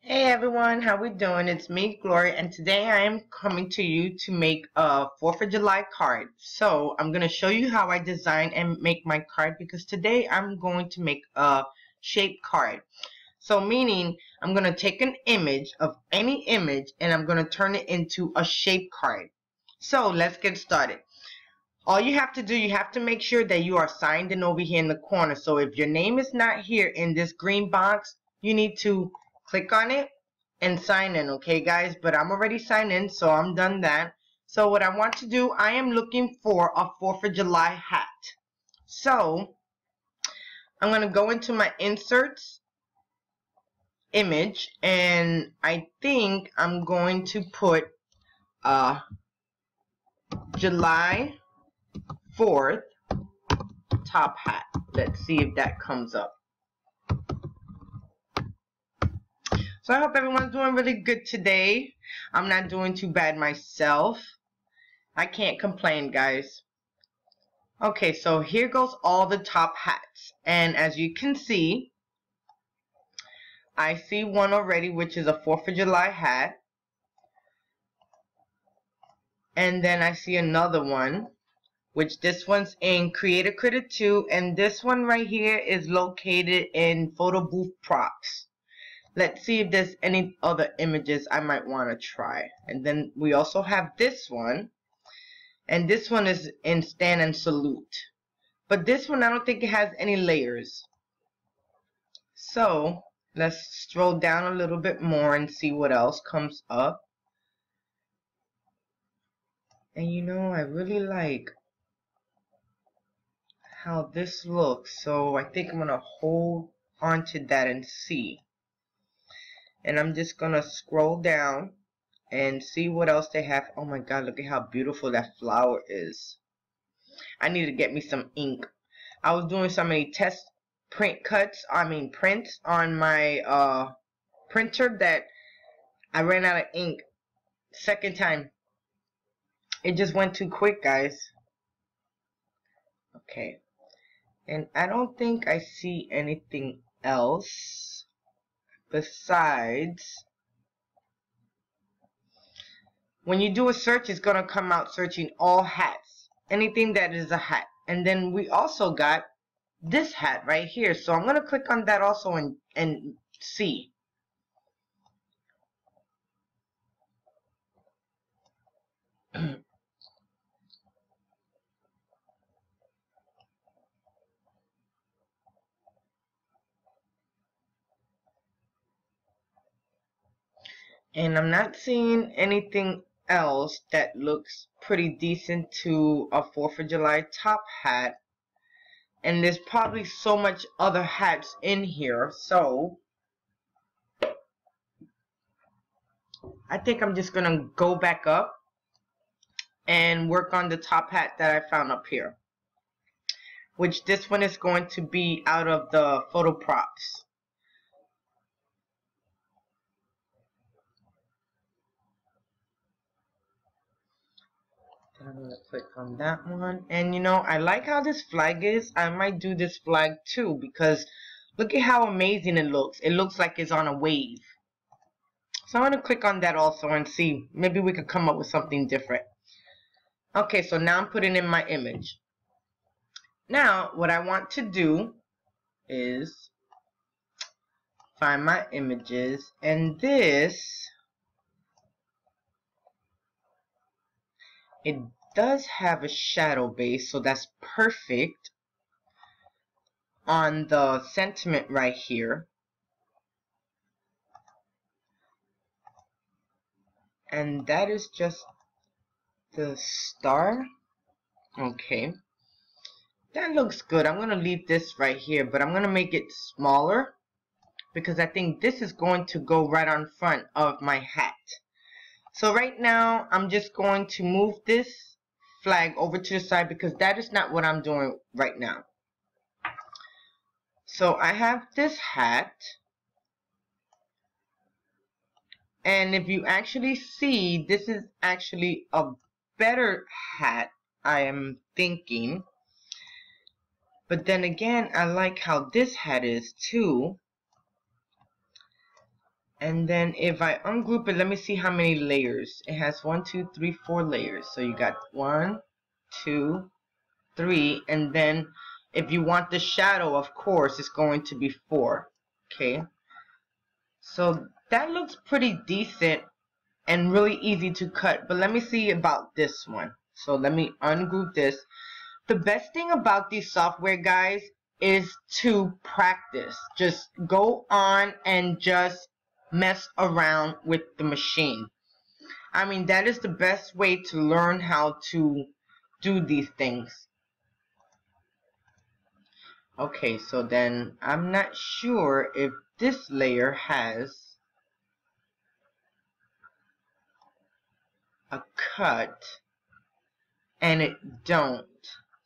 Hey everyone, how we doing? It's me, Gloria, and today I am coming to you to make a 4th of July card. So I'm going to show you how I design and make my card because today I'm going to make a shaped card. So meaning I'm going to take an image of any image and I'm going to turn it into a shaped card. So let's get started. All you have to do, you have to make sure that you are signed in over here in the corner. So if your name is not here in this green box, you need to click on it and sign in, okay guys? But I'm already signed in, so I'm done that. So what I want to do, I am looking for a 4th of July hat. So I'm going to go into my inserts image, and I think I'm going to put July 4th top hat. Let's see if that comes up. So I hope everyone's doing really good today. I'm not doing too bad myself. I can't complain, guys. Okay, so here goes all the top hats. And as you can see, I see one already, which is a 4th of July hat. And then I see another one, which this one's in Creator Critter 2. And this one right here is located in Photo Booth Props. Let's see if there's any other images I might want to try. And then we also have this one. And this one is in Stand and Salute. But this one, I don't think it has any layers. So let's scroll down a little bit more and see what else comes up. And you know, I really like how this looks. So I think I'm going to hold on to that and see. And I'm just going to scroll down and see what else they have. Oh my god, look at how beautiful that flower is. I need to get me some ink. I was doing so many test prints on my printer that I ran out of ink. Second time. It just went too quick, guys. Okay. And I don't think I see anything else besides, when you do a search, it's going to come out searching all hats. Anything that is a hat. And then we also got this hat right here. So I'm going to click on that also and see. And I'm not seeing anything else that looks pretty decent to a 4th of July top hat. And there's probably so much other hats in here. So I think I'm just going to go back up and work on the top hat that I found up here. Which this one is going to be out of the photo props. I'm going to click on that one. And you know, I like how this flag is. I might do this flag too because look at how amazing it looks. It looks like it's on a wave. So I'm going to click on that also and see. Maybe we could come up with something different. Okay, so now I'm putting in my image. Now, what I want to do is find my images. And this, it does have a shadow base, so that's perfect on the sentiment right here. And that is just the star. Okay. That looks good. I'm going to leave this right here, but I'm going to make it smaller because I think this is going to go right on front of my hat. So right now, I'm just going to move this flag over to the side because that is not what I'm doing right now. So I have this hat. And if you actually see, this is actually a better hat, I am thinking. But then again, I like how this hat is too. And then if I ungroup it, let me see how many layers. It has 1, 2, 3, 4 layers. So you got 1, 2, 3, and then if you want the shadow, of course, it's going to be 4. Okay. So that looks pretty decent and really easy to cut. But let me see about this one. So let me ungroup this. The best thing about these software, guys, is to practice. Just go on and just mess around with the machine. I mean, that is the best way to learn how to do these things. Okay, so then I'm not sure if this layer has a cut, and it don't.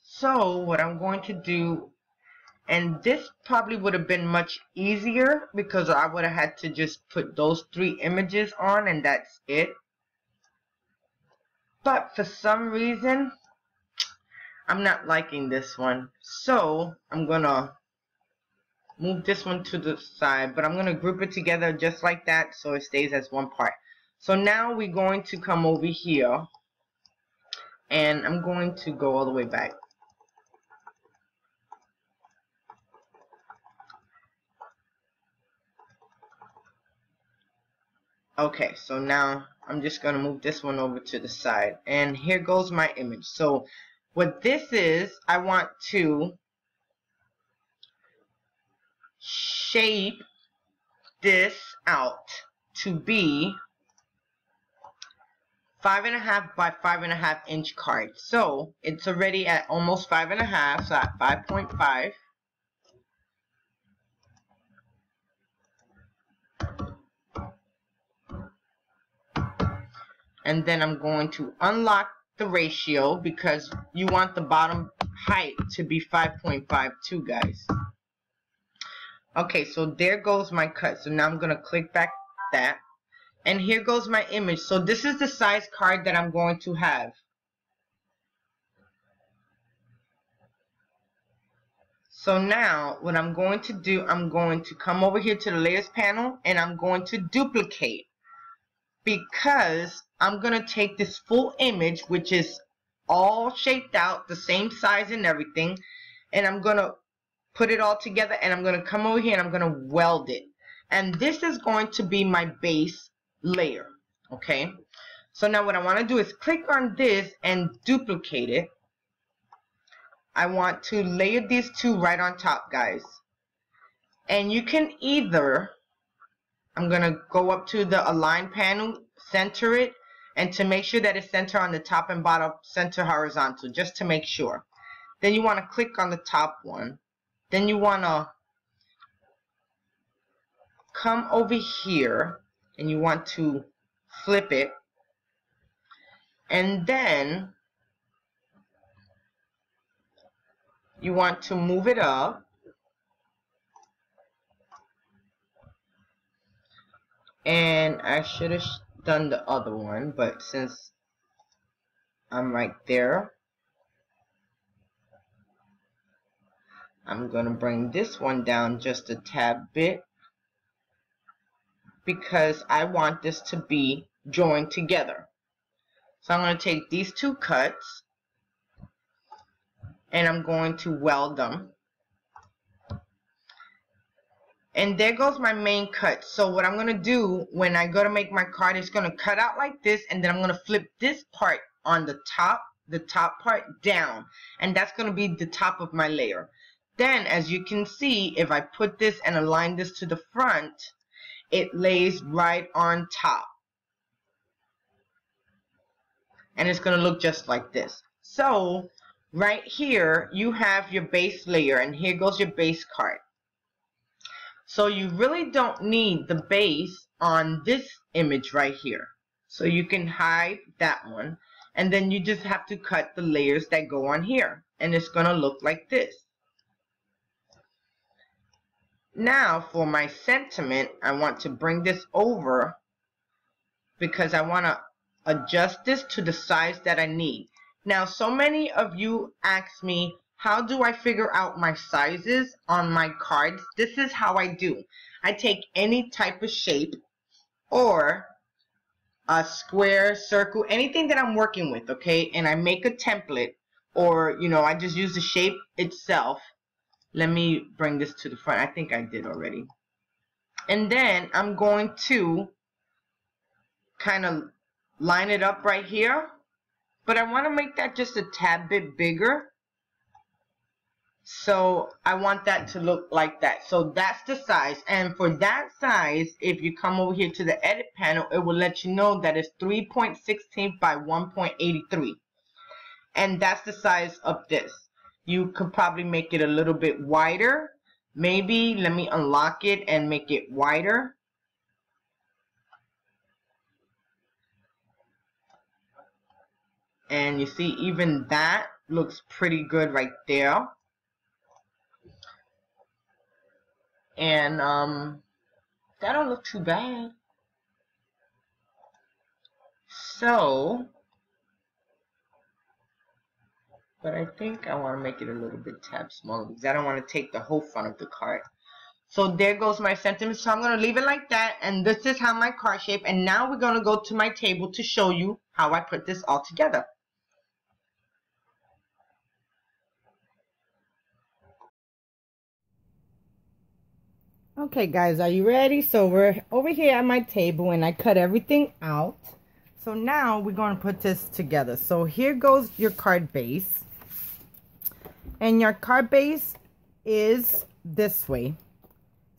So what I'm going to do, and this probably would have been much easier because I would have had to just put those 3 images on and that's it. But for some reason, I'm not liking this one. So I'm gonna move this one to the side, but I'm gonna group it together just like that so it stays as one part. So now we're going to come over here, and I'm going to go all the way back. Okay, so now I'm just going to move this one over to the side. And here goes my image. So what this is, I want to shape this out to be 5.5 by 5.5 inch card. So it's already at almost 5.5, so at 5.5. And then I'm going to unlock the ratio because you want the bottom height to be 5.5 too, guys. Okay, so there goes my cut. So now I'm going to click back that. And here goes my image. So this is the size card that I'm going to have. So now what I'm going to do, I'm going to come over here to the layers panel and I'm going to duplicate. Because I'm going to take this full image, which is all shaped out, the same size and everything, and I'm going to put it all together, and I'm going to come over here and I'm going to weld it. And this is going to be my base layer, okay? So now what I want to do is click on this and duplicate it. I want to layer these 2 right on top, guys. And you can either, I'm going to go up to the align panel, center it, and to make sure that it's center on the top and bottom, center horizontal, just to make sure. Then you want to click on the top one. Then you want to come over here and you want to flip it. And then you want to move it up. And I should have done the other one, but since I'm right there, I'm going to bring this one down just a tad bit because I want this to be joined together. So I'm going to take these 2 cuts and I'm going to weld them. And there goes my main cut. So what I'm going to do when I go to make my card is going to cut out like this, and then I'm going to flip this part on the top part down. And that's going to be the top of my layer. Then as you can see, if I put this and align this to the front, it lays right on top. And it's going to look just like this. So right here you have your base layer, and here goes your base card. So you really don't need the base on this image right here. So you can hide that one, and then you just have to cut the layers that go on here, and it's going to look like this. Now for my sentiment, I want to bring this over because I want to adjust this to the size that I need. Now so many of you ask me, how do I figure out my sizes on my cards? This is how I do. I take any type of shape or a square, circle, anything that I'm working with, okay? And I make a template, or, you know, I just use the shape itself. Let me bring this to the front. I think I did already. And then I'm going to kind of line it up right here. But I want to make that just a tad bit bigger. So I want that to look like that. So that's the size. And for that size, if you come over here to the edit panel, it will let you know that it's 3.16 by 1.83. And that's the size of this. You could probably make it a little bit wider. Maybe let me unlock it and make it wider. And you see, even that looks pretty good right there. And that don't look too bad. So, but I think I want to make it a little bit tab smaller because I don't want to take the whole front of the card. So there goes my sentiment. So I'm going to leave it like that. And this is how my card shape. And now we're going to go to my table to show you how I put this all together. Okay guys, are you ready? So we're over here at my table and I cut everything out. So now we're going to put this together. So here goes your card base. And your card base is this way.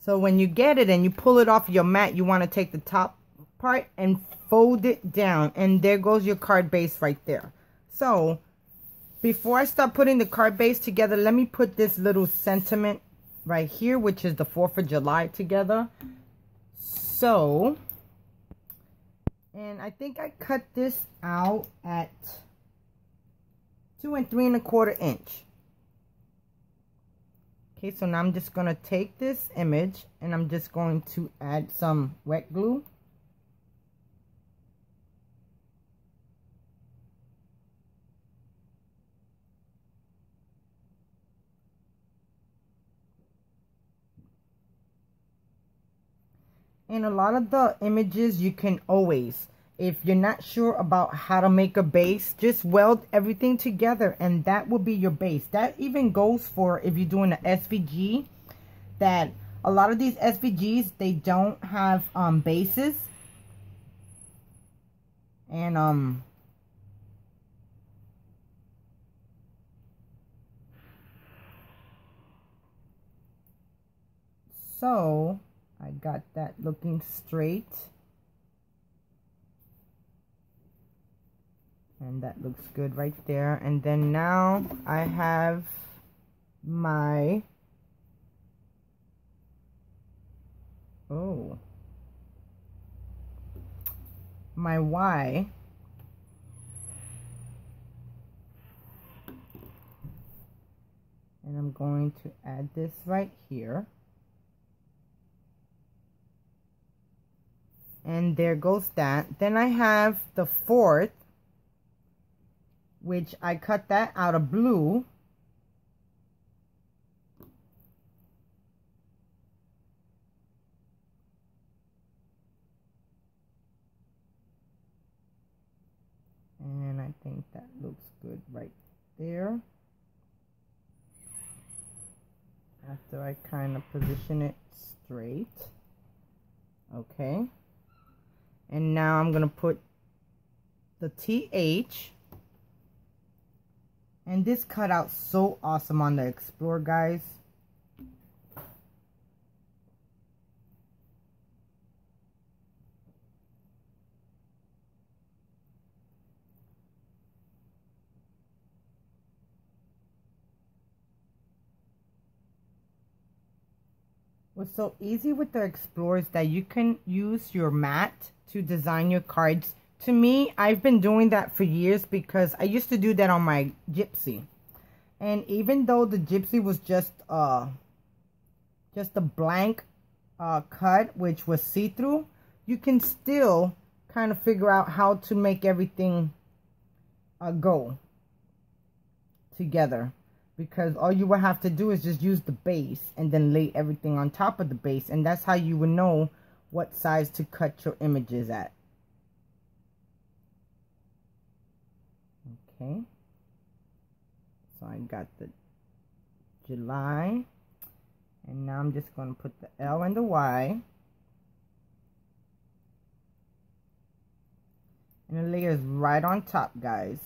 So when you get it and you pull it off your mat, you want to take the top part and fold it down. And there goes your card base right there. So before I start putting the card base together, let me put this little sentiment right here, which is the 4th of July together. So, and I think I cut this out at 2 3/4 inch. Okay, so now I'm just going to take this image and I'm just going to add some wet glue. And a lot of the images you can always, if you're not sure about how to make a base, just weld everything together and that will be your base. That even goes for if you're doing an SVG, that a lot of these SVGs, they don't have bases. And so I got that looking straight. And that looks good right there. And then now I have my, my Y. And I'm going to add this right here. And there goes that. Then I have the 4th, which I cut that out of blue. And I think that looks good right there. After I kind of position it straight. Okay. And now I'm going to put the TH. And this cut out so awesome on the Explorer, guys. What's so easy with the Explorer is that you can use your mat to design your cards. To me, I've been doing that for years because I used to do that on my Gypsy. And even though the Gypsy was just a blank cut, which was see-through, you can still kind of figure out how to make everything go together. Because all you will have to do is just use the base and then lay everything on top of the base. And that's how you would know what size to cut your images at. Okay, so I got the July, and now I'm just going to put the L and the Y, and the layer is right on top, guys.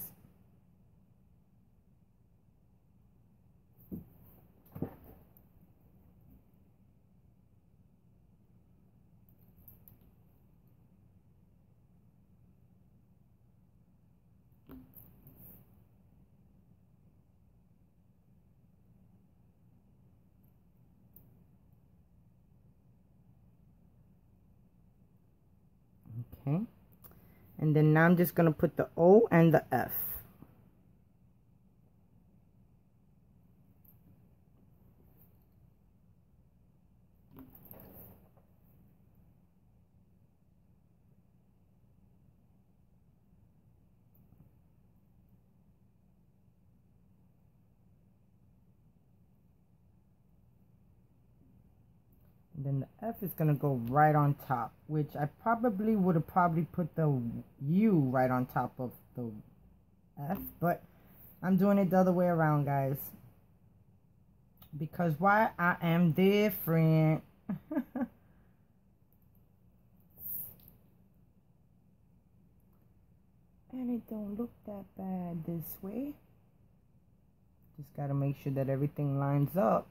Okay, and then now I'm just going to put the O and the F. Then the F is going to go right on top, which I probably would have put the U right on top of the F, but I'm doing it the other way around, guys, because why? I am different. And it don't look that bad this way. Just got to make sure that everything lines up.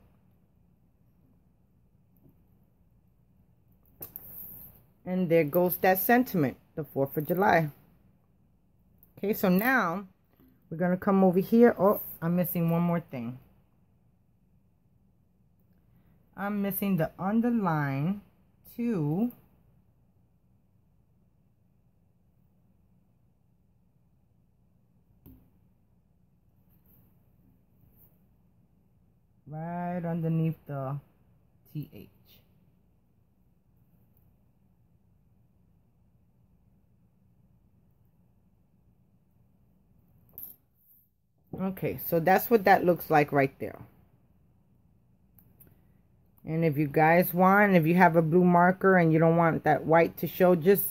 And there goes that sentiment, the 4th of July. Okay, so now we're going to come over here. Oh, I'm missing one more thing. I'm missing the underline to right underneath the TH. Okay, so that's what that looks like right there. And if you guys want, if you have a blue marker and you don't want that white to show, just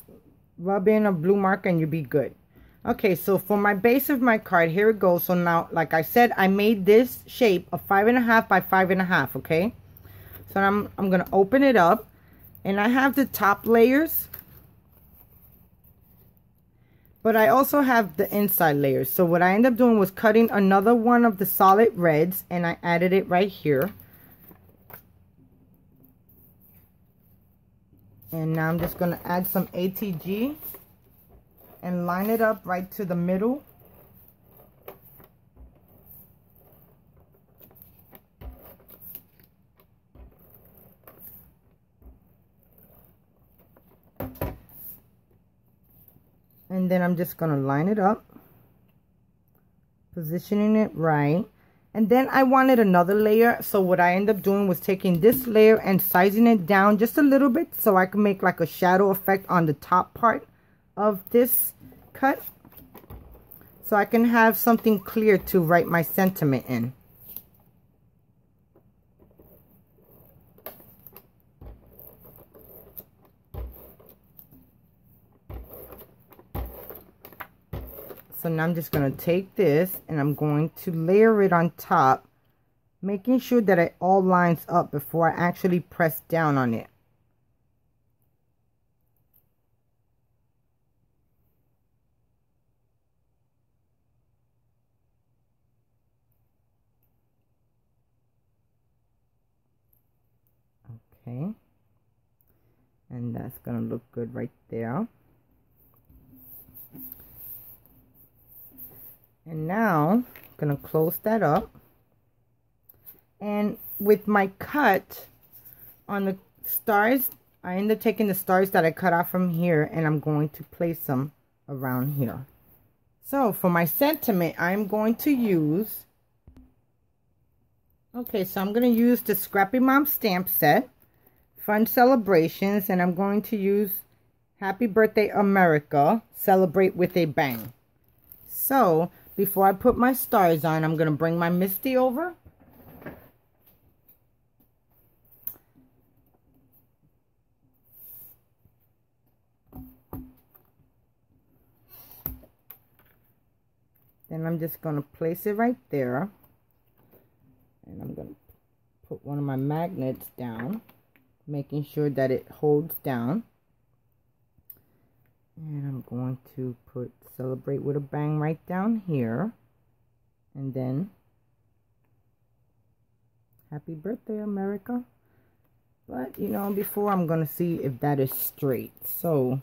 rub in a blue marker and you'll be good. Okay, so for my base of my card, here it goes. So now, like I said, I made this shape of 5.5 by 5.5, okay? So I'm going to open it up, and I have the top layers, but I also have the inside layers. So what I ended up doing was cutting another one of the solid reds, and I added it right here. And now I'm just going to add some ATG and line it up right to the middle. And then I'm just going to line it up, positioning it right. And then I wanted another layer, so what I ended up doing was taking this layer and sizing it down just a little bit so I can make like a shadow effect on the top part of this cut, so I can have something clear to write my sentiment in. So now I'm just going to take this and I'm going to layer it on top, making sure that it all lines up before I actually press down on it. Okay. And that's going to look good right there. And now I'm going to close that up. And with my cut on the stars, I end up taking the stars that I cut off from here and I'm going to place them around here. So for my sentiment, I'm going to use, okay, so I'm going to use the Scrappy Mom stamp set, Fun Celebrations, and I'm going to use Happy Birthday America, Celebrate with a Bang. So before I put my stars on, I'm going to bring my Misty over. Then I'm just going to place it right there. And I'm going to put one of my magnets down, making sure that it holds down. And I'm going to put Celebrate with a Bang right down here. And then Happy Birthday, America. But, you know, before I'm going to see if that is straight. So,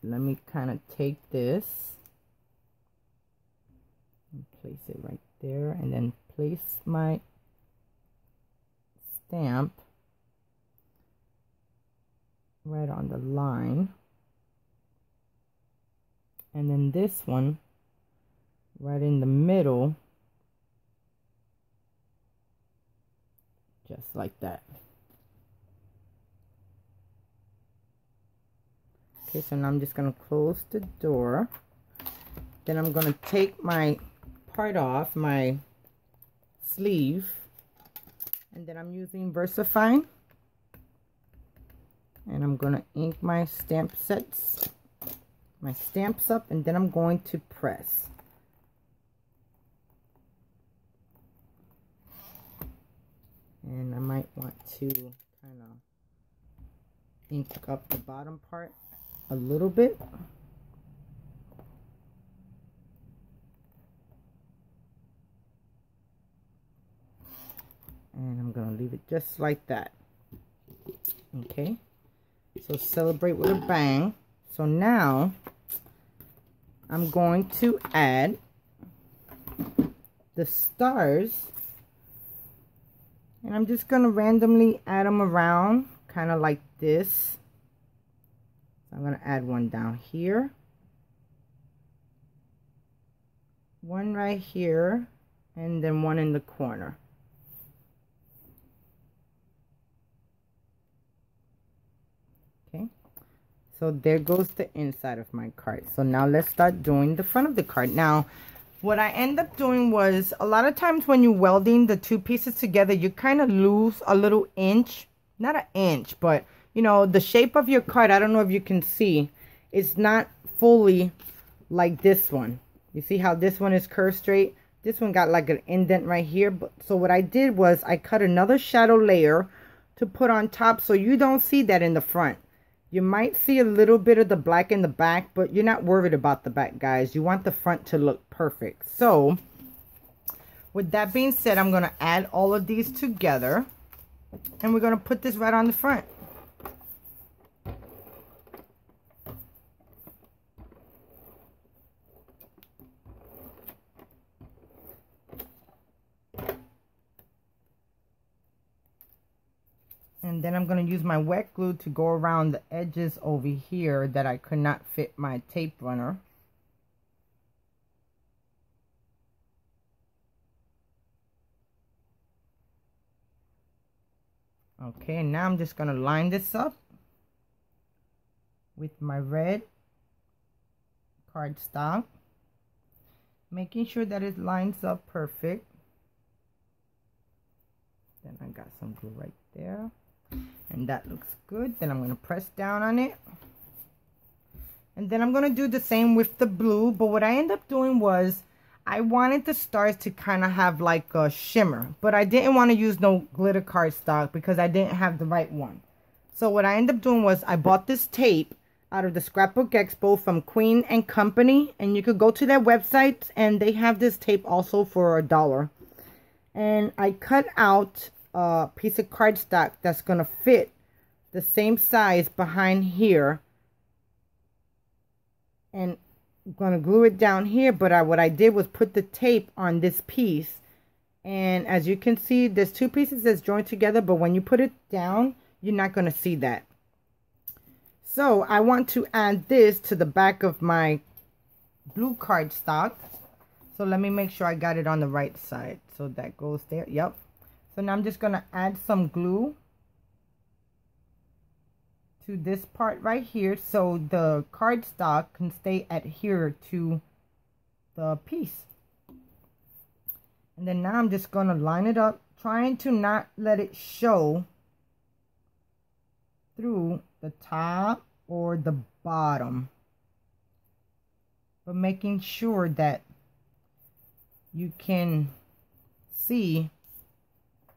let me kind of take this and place it right there. And then place my stamp right on the line. And then this one right in the middle. Just like that. Okay, so now I'm just going to close the door. Then I'm going to take my part off, my sleeve. And then I'm using VersaFine. And I'm going to ink my stamps up. And then I'm going to press. And I might want to kind of ink up the bottom part a little bit. And I'm going to leave it just like that. Okay. So Celebrate with a Bang. So now I'm going to add the stars. And I'm just going to randomly add them around, kind of like this. I'm going to add one down here. One right here. And then one in the corner. Okay. So there goes the inside of my card. So now let's start doing the front of the card. Now, what I end up doing was, a lot of times when you're welding the two pieces together, you kind of lose a little inch. Not an inch, but, you know, the shape of your card, I don't know if you can see, it's not fully like this one. You see how this one is curved straight? This one got like an indent right here. But so what I did was I cut another shadow layer to put on top so you don't see that in the front. You might see a little bit of the black in the back, but you're not worried about the back, guys. You want the front to look perfect. So, with that being said, I'm going to add all of these together. And we're going to put this right on the front. And then I'm going to use my wet glue to go around the edges over here that I could not fit my tape runner. Okay, and now I'm just going to line this up with my red cardstock, making sure that it lines up perfect. Then I got some glue right there. And that looks good. Then I'm going to press down on it. And then I'm going to do the same with the blue. But what I ended up doing was, I wanted the stars to kind of have like a shimmer. But I didn't want to use no glitter cardstock because I didn't have the right one. So what I ended up doing was, I bought this tape out of the Scrapbook Expo from Queen and Company. And you could go to their website and they have this tape also for $1. And I cut out a piece of cardstock that's going to fit the same size behind here, and I'm going to glue it down here. But what I did was put the tape on this piece, and as you can see, there's two pieces that's joined together, but when you put it down, you're not going to see that. So I want to add this to the back of my blue cardstock. So let me make sure I got it on the right side. So that goes there. Yep. So now I'm just going to add some glue to this part right here so the cardstock can stay adhered to the piece. And then now I'm just going to line it up, trying to not let it show through the top or the bottom. but making sure that you can see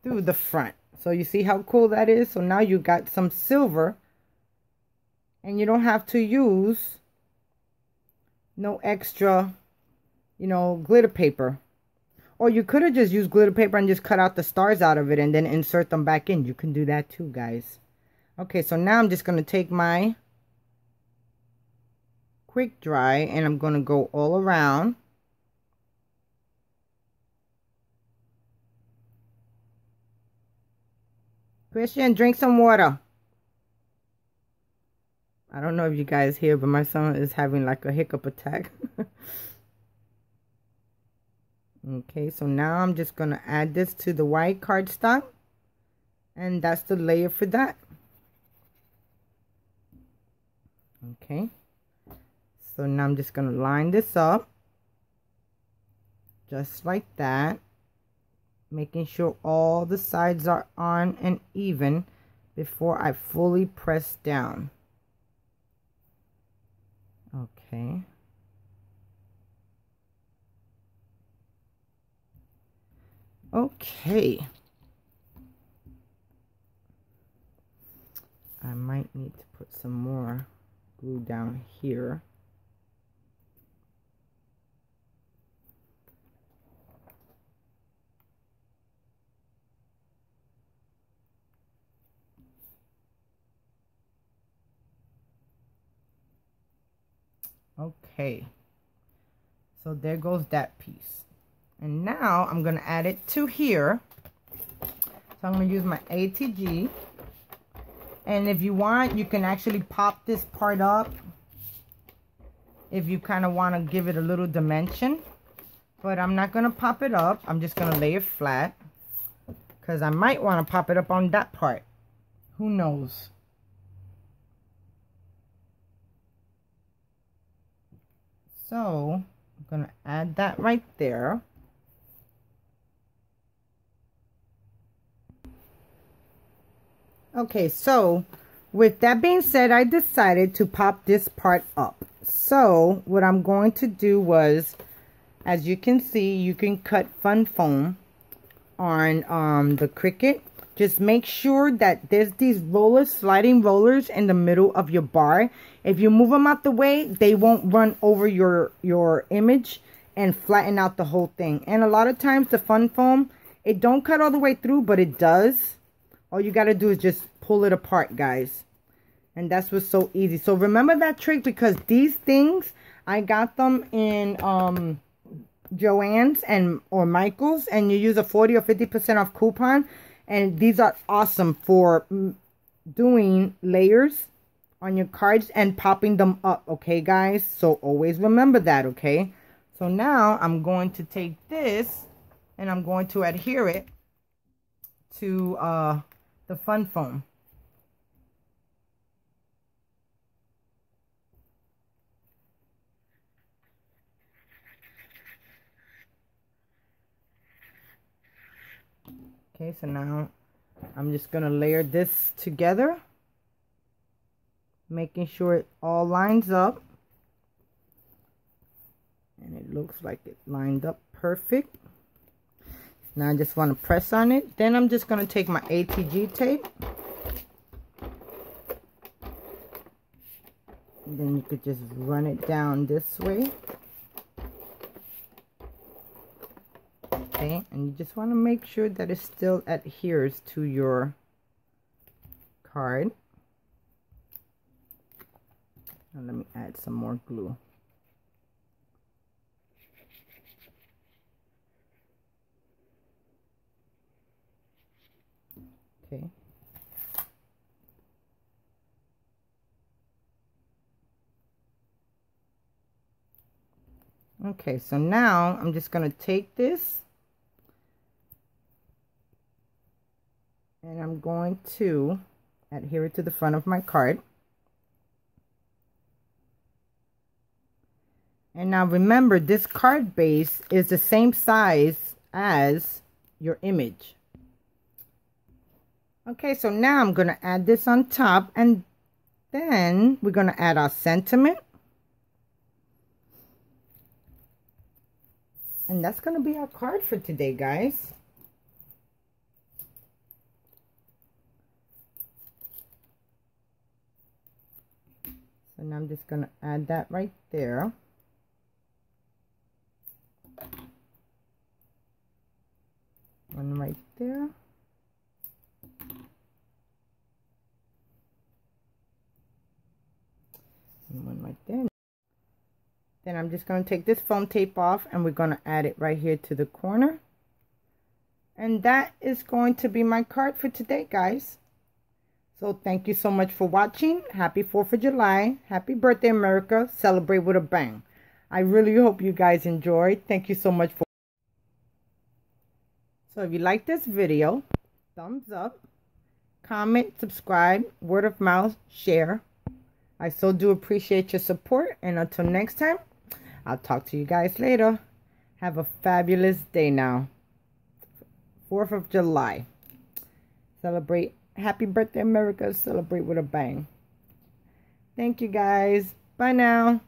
through the front. So you see how cool that is? So now you got some silver, and you don't have to use no extra, you know, glitter paper. Or you could have just used glitter paper and just cut out the stars out of it and then insert them back in. You can do that too, guys. Okay, so now I'm just going to take my quick dry and I'm going to go all around. Christian, drink some water. I don't know if you guys hear, but my son is having like a hiccup attack. Okay, so now I'm just going to add this to the white cardstock. And that's the layer for that. Okay. So now I'm just going to line this up. Just like that. Making sure all the sides are on and even before I fully press down. Okay. Okay. I might need to put some more glue down here. Okay. So there goes that piece. And now I'm going to add it to here. So I'm going to use my ATG. And if you want, you can actually pop this part up if you kind of want to give it a little dimension. But I'm not going to pop it up. I'm just going to lay it flat. Because I might want to pop it up on that part. Who knows? So I'm going to add that right there. Okay, so with that being said, I decided to pop this part up. So what I'm going to do was, as you can see, you can cut fun foam on the Cricut. Just make sure that there's these rollers, sliding rollers in the middle of your bar. If you move them out the way, they won't run over your image and flatten out the whole thing. And a lot of times the fun foam, it don't cut all the way through, but it does. All you got to do is just pull it apart, guys. And that's what's so easy. So remember that trick, because these things, I got them in Joann's or Michael's. And you use a 40 or 50% off coupon. And these are awesome for doing layers on your cards and popping them up. Okay, guys? So always remember that, okay? So now I'm going to take this and I'm going to adhere it to the fun foam. Okay, so now I'm just going to layer this together, making sure it all lines up. And it looks like it lined up perfect. Now I just want to press on it. Then I'm just going to take my ATG tape. And then you could just run it down this way. Okay, and you just want to make sure that it still adheres to your card. Now let me add some more glue. Okay. Okay, so now I'm just going to take this and I'm going to adhere it to the front of my card. And now remember, this card base is the same size as your image. Okay, so now I'm going to add this on top, and then we're going to add our sentiment. And that's going to be our card for today, guys. So now I'm just going to add that right there. One right there. And one right there. Then I'm just going to take this foam tape off and we're going to add it right here to the corner. And that is going to be my card for today, guys. So thank you so much for watching. Happy 4th of July. Happy birthday, America. Celebrate with a bang. I really hope you guys enjoyed. Thank you so much for. So if you like this video, thumbs up, comment, subscribe, word of mouth, share. I so do appreciate your support. And until next time, I'll talk to you guys later. Have a fabulous day now. 4th of July. Celebrate. Happy birthday, America. Celebrate with a bang. Thank you, guys. Bye now.